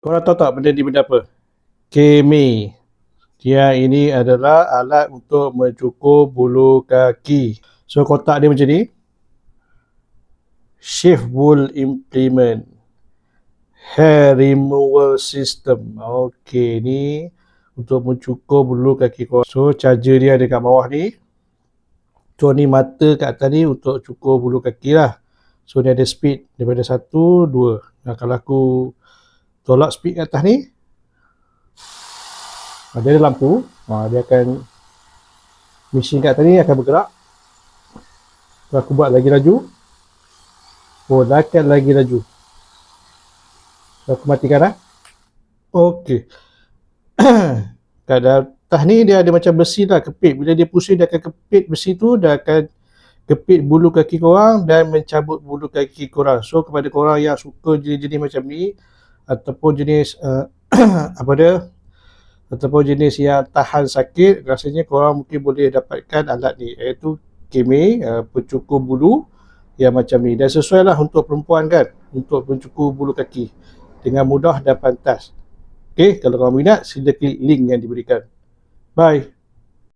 Korang tahu tak benda ni benda apa? Kemih. Dia ini adalah alat untuk mencukur bulu kaki. So kotak dia macam ni. Shave wool implement. Hair removal system. Okey, ni untuk mencukur bulu kaki korang. So charger dia ada kat bawah ni. So ni mata kat atas ni untuk cukur bulu kaki lah. So ni ada speed daripada 1, 2. Nah, kalau aku tolak speed kat atas ni, dia ada lampu, dia akan, mesin kat atas ni akan bergerak. Kalau aku buat lagi laju, dia akan lagi laju. So aku matikan lah. Okey. Kat atas ni dia ada macam besi lah, kepit. Bila dia pusing dia akan kepit besi tu, dia akan kepit bulu kaki korang dan mencabut bulu kaki korang. So kepada korang yang suka jenis-jenis macam ni, ataupun jenis apa dia, ataupun jenis yang tahan sakit, rasanya korang mungkin boleh dapatkan alat ni, iaitu kemih, pencukur bulu yang macam ni. Dan sesuai lah untuk perempuan kan, untuk pencukur bulu kaki dengan mudah dan pantas. Okay, kalau korang minat, sila klik link yang diberikan. Bye.